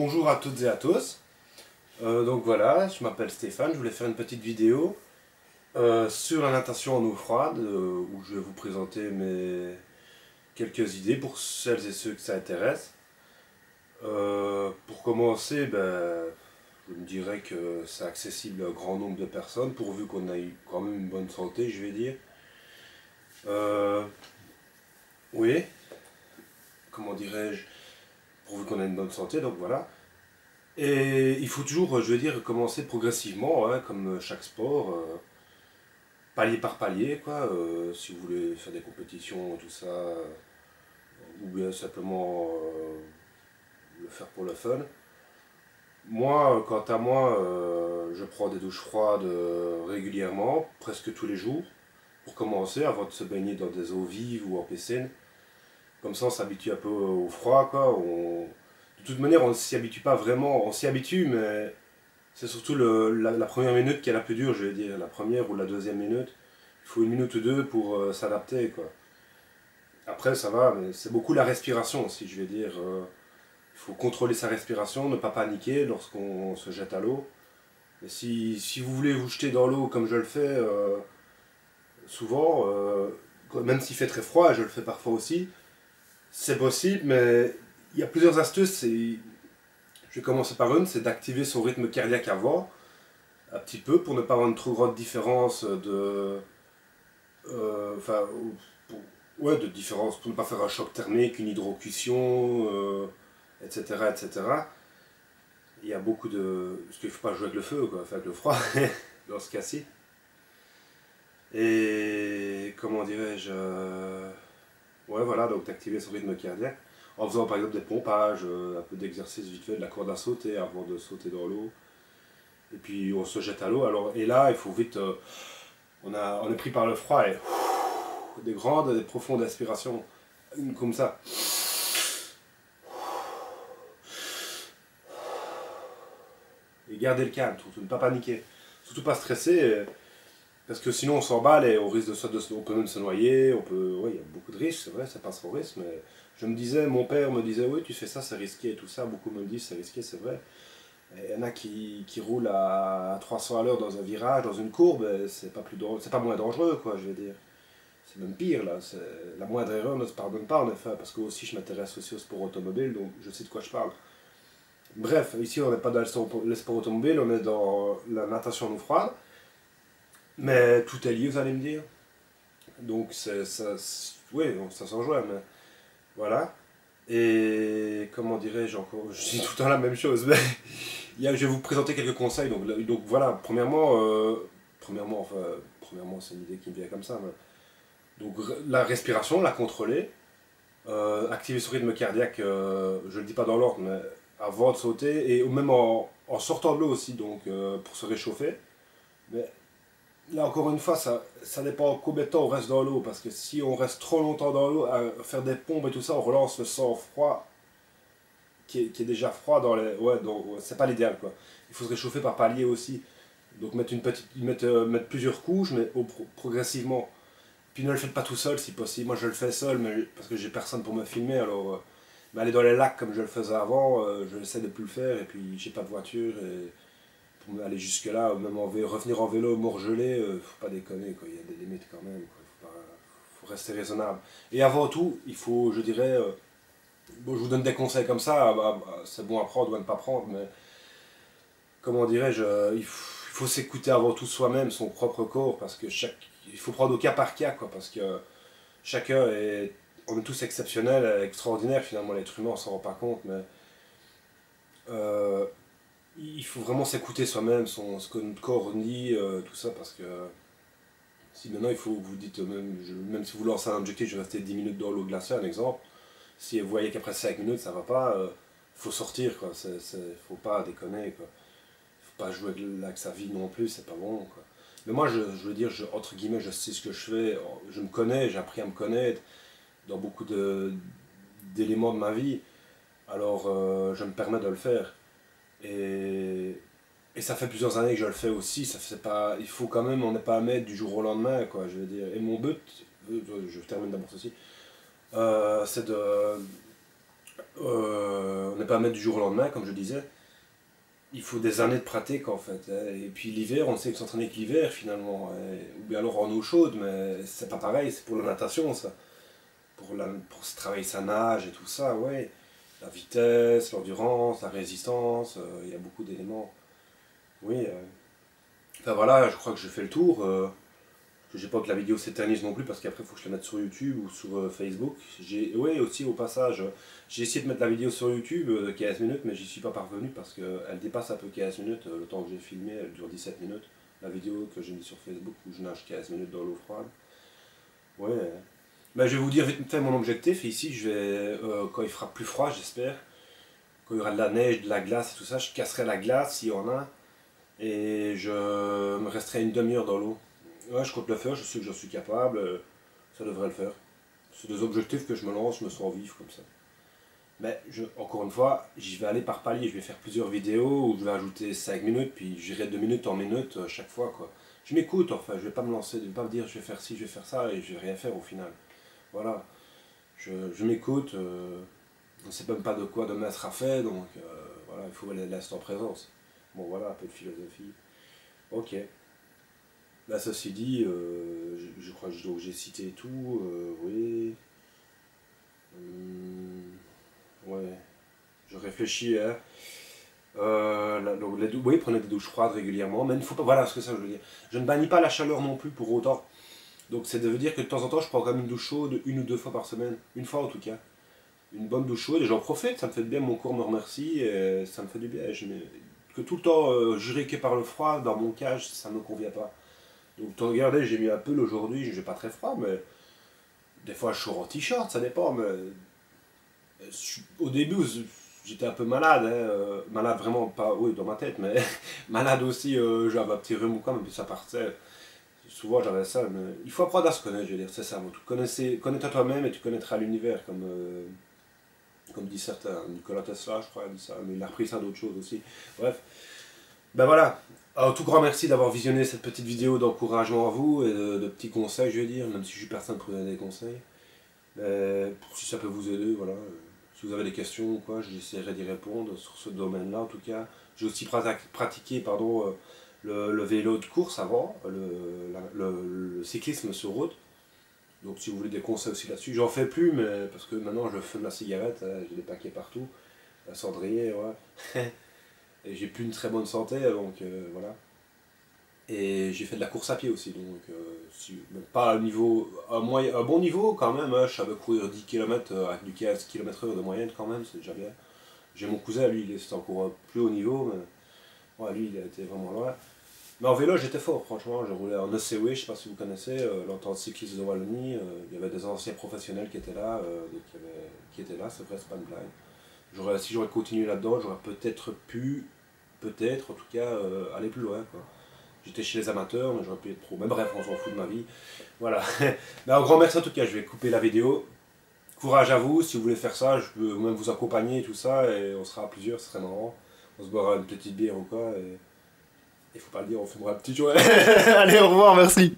Bonjour à toutes et à tous. Donc voilà, je m'appelle Stéphane, je voulais faire une petite vidéo sur la natation en eau froide où je vais vous présenter quelques idées pour celles et ceux que ça intéresse. Pour commencer, je me dirais que c'est accessible à un grand nombre de personnes pourvu qu'on ait quand même une bonne santé, je vais dire. Euh, oui, comment dirais-je, pourvu qu'on ait une bonne santé, donc voilà. Et il faut toujours, je veux dire, commencer progressivement, hein, comme chaque sport, palier par palier, quoi. Si vous voulez faire des compétitions, tout ça, ou bien simplement le faire pour le fun. Moi, quant à moi, je prends des douches froides régulièrement, presque tous les jours, pour commencer, avant de se baigner dans des eaux vives ou en piscine. Comme ça, on s'habitue un peu au froid, quoi. De toute manière, on ne s'y habitue pas vraiment, on s'y habitue, mais c'est surtout la première minute qui est la plus dure, je vais dire. La première ou la deuxième minute. Il faut une minute ou deux pour s'adapter, quoi. Après, ça va, mais c'est beaucoup la respiration aussi, je vais dire. Il faut contrôler sa respiration, ne pas paniquer lorsqu'on se jette à l'eau. Mais si vous voulez vous jeter dans l'eau comme je le fais souvent, même s'il fait très froid, je le fais parfois aussi, c'est possible, mais il y a plusieurs astuces. Je vais commencer par une, c'est d'activer son rythme cardiaque avant, un petit peu, pour ne pas avoir une trop grande différence enfin, ouais, de différence, pour ne pas faire un choc thermique, une hydrocution, etc., etc. Il y a beaucoup de... Parce qu'il ne faut pas jouer avec le feu, quoi, enfin avec le froid, dans ce cas-ci. Et comment dirais-je ouais, voilà, donc d'activer son rythme cardiaque en faisant par exemple des pompages, un peu d'exercice vite fait, de la corde à sauter avant de sauter dans l'eau. Et puis on se jette à l'eau. Alors, et là, il faut vite. On est pris par le froid et des grandes et profondes aspirations, comme ça. Et garder le calme, surtout ne pas paniquer. Surtout pas stresser, parce que sinon on s'emballe et on risque on peut même se noyer, on peut. Oui, il y a beaucoup de risques, c'est vrai, c'est pas sans risque, mais je me disais, mon père me disait, oui, tu fais ça, c'est risqué et tout ça. Beaucoup me disent, c'est risqué, c'est vrai. Il y en a qui roulent à 300 à l'heure dans un virage, dans une courbe, c'est pas, c'est pas moins dangereux, quoi, je veux dire. C'est même pire, là. La moindre erreur ne se pardonne pas, en effet, parce que aussi je m'intéresse aussi au sport automobile, donc je sais de quoi je parle. Bref, ici on n'est pas dans le sport automobile, on est dans la natation en eau froide, mais tout est lié, vous allez me dire. Donc, oui, ça s'en joue, mais voilà. Et comment dirais-je encore, je dis tout le temps la même chose, mais je vais vous présenter quelques conseils. Donc voilà, premièrement c'est une idée qui me vient comme ça. Donc la respiration, la contrôler, activer son rythme cardiaque, je ne le dis pas dans l'ordre, mais avant de sauter, et même en sortant de l'eau aussi, donc pour se réchauffer. Mais là encore une fois, ça dépend combien de temps on reste dans l'eau, parce que si on reste trop longtemps dans l'eau, à faire des pompes et tout ça, on relance le sang froid qui est déjà froid dans les. Ouais, donc c'est pas l'idéal, quoi. Il faut se réchauffer par palier aussi. Donc mettre plusieurs couches, mais progressivement. Puis ne le faites pas tout seul si possible. Moi je le fais seul, mais parce que j'ai personne pour me filmer, alors mais aller dans les lacs comme je le faisais avant, je essaie de plus le faire, et puis j'ai pas de voiture, et pour aller jusque là, même revenir en vélo morgelé, faut pas déconner, quoi. Il y a des limites quand même, quoi. Faut rester raisonnable. Et avant tout, il faut, je dirais, bon, je vous donne des conseils comme ça, c'est bon à prendre ou à ne pas prendre, mais comment dirais-je, il faut s'écouter avant tout soi-même, son propre corps, parce que il faut prendre au cas par cas, quoi, parce que chacun est, on est tous exceptionnels, extraordinaires, finalement, l'être humain, on s'en rend pas compte, mais euh, il faut vraiment s'écouter soi-même, ce que notre corps dit, tout ça, parce que si maintenant il faut, vous dites, même si vous lancez un objectif, je vais rester 10 minutes dans l'eau glacée, un exemple, si vous voyez qu'après 5 minutes ça va pas, faut sortir, quoi. Faut pas déconner, quoi. Faut pas jouer avec sa vie non plus, c'est pas bon, quoi. Mais moi, je veux dire, entre guillemets, je sais ce que je fais, je me connais, j'ai appris à me connaître dans beaucoup d'éléments de ma vie, alors je me permets de le faire. Et, et ça fait plusieurs années que je le fais aussi, il faut quand même, on n'est pas à mettre du jour au lendemain, quoi, je veux dire. Et mon but, je termine d'abord ceci, c'est On n'est pas à mettre du jour au lendemain, comme je disais. Il faut des années de pratique en fait, hein. Et puis l'hiver, on sait que s'entraîner avec l'hiver finalement, hein. Ou bien alors en eau chaude, mais c'est pas pareil, c'est pour la natation ça. Pour se travailler sa nage et tout ça, ouais. La vitesse, l'endurance, la résistance, il y a beaucoup d'éléments. Oui. Enfin voilà, je crois que je fais le tour. Que j'ai pas que la vidéo s'éternise non plus parce qu'après il faut que je la mette sur YouTube ou sur Facebook. Ouais, aussi au passage, j'ai essayé de mettre la vidéo sur YouTube de 15 minutes, mais j'y suis pas parvenu parce qu'elle dépasse un peu 15 minutes. Le temps que j'ai filmé, elle dure 17 minutes. La vidéo que j'ai mise sur Facebook où je nage 15 minutes dans l'eau froide. Ouais. Ben, je vais vous dire vite fait mon objectif. Ici, je vais, quand il fera plus froid, j'espère, quand il y aura de la neige, de la glace et tout ça, je casserai la glace s'il y en a et je me resterai une demi-heure dans l'eau. Ouais, je compte le faire, je sais que j'en suis capable, ça devrait le faire. C'est des objectifs que je me lance, je me sens vif comme ça. Mais encore une fois, j'y vais aller par palier, je vais faire plusieurs vidéos où je vais ajouter 5 minutes, puis j'irai de minute en minute chaque fois, quoi. Je m'écoute, enfin, je vais pas me lancer, je vais pas me dire je vais faire ci, je vais faire ça, et je vais rien faire au final. Voilà, je m'écoute, on ne sait même pas de quoi demain sera fait, donc voilà, il faut l'instant présence. Bon voilà, un peu de philosophie. Ok. Là, ceci dit, je crois que j'ai cité tout, oui. Ouais, je réfléchis, hein. Donc oui, prenez des douches froides régulièrement, mais il ne faut pas, voilà ce que ça veut dire. Je ne bannis pas la chaleur non plus pour autant. Donc ça veut dire que de temps en temps, je prends quand même une douche chaude 1 ou 2 fois par semaine. Une fois en tout cas. Une bonne douche chaude, et j'en profite, ça me fait du bien, mon corps me remercie, et ça me fait du bien. Que tout le temps jurer que par le froid, dans mon cage, ça ne me convient pas. Donc regardez, j'ai mis un pull aujourd'hui, j'ai pas très froid, mais des fois je sors en t-shirt, ça dépend, mais au début j'étais un peu malade, hein, malade vraiment pas, oui dans ma tête, mais malade aussi, j'avais un petit rhume ou quoi, mais puis ça partait. Souvent j'avais ça, mais il faut apprendre à se connaître, je veux dire, c'est ça. Connais-toi toi-même et tu connaîtras l'univers, comme dit certains. Nikola Tesla, je crois, a dit ça, mais il a repris ça d'autres choses aussi. Bref, ben voilà. Un tout grand merci d'avoir visionné cette petite vidéo d'encouragement à vous et de petits conseils, je veux dire, même si je suis personne pour donner des conseils. Si ça peut vous aider, voilà. Si vous avez des questions ou quoi, j'essaierai d'y répondre sur ce domaine-là en tout cas. J'ai aussi pratiqué pardon, le vélo de course avant, le cyclisme sur route. Donc si vous voulez des conseils aussi là-dessus, j'en fais plus, mais parce que maintenant je fume la cigarette, hein, j'ai des paquets partout, un cendrier, ouais. Et j'ai plus une très bonne santé, donc voilà. Et j'ai fait de la course à pied aussi, donc pas un bon niveau quand même, hein. Je savais courir 10 km avec du 15 km/h de moyenne quand même, c'est déjà bien. J'ai mon cousin, lui, c'était encore un plus haut niveau, mais ouais, lui, il a été vraiment loin. Mais en vélo, j'étais fort, franchement, je roulais en ECW, je sais pas si vous connaissez, l'entente cycliste de Wallonie, il y avait des anciens professionnels qui étaient là, qui étaient là, c'est vrai, c'est pas une blague. Si j'aurais continué là-dedans, j'aurais peut-être en tout cas, aller plus loin, quoi. J'étais chez les amateurs, mais j'aurais pu être pro. Mais bref, on s'en fout de ma vie. Voilà. Mais un grand merci en tout cas, je vais couper la vidéo. Courage à vous, si vous voulez faire ça, je peux même vous accompagner et tout ça, et on sera à plusieurs, ce serait marrant. On se boira une petite bière ou quoi, et il faut pas le dire, on fumera un petit joint. Allez, au revoir, merci.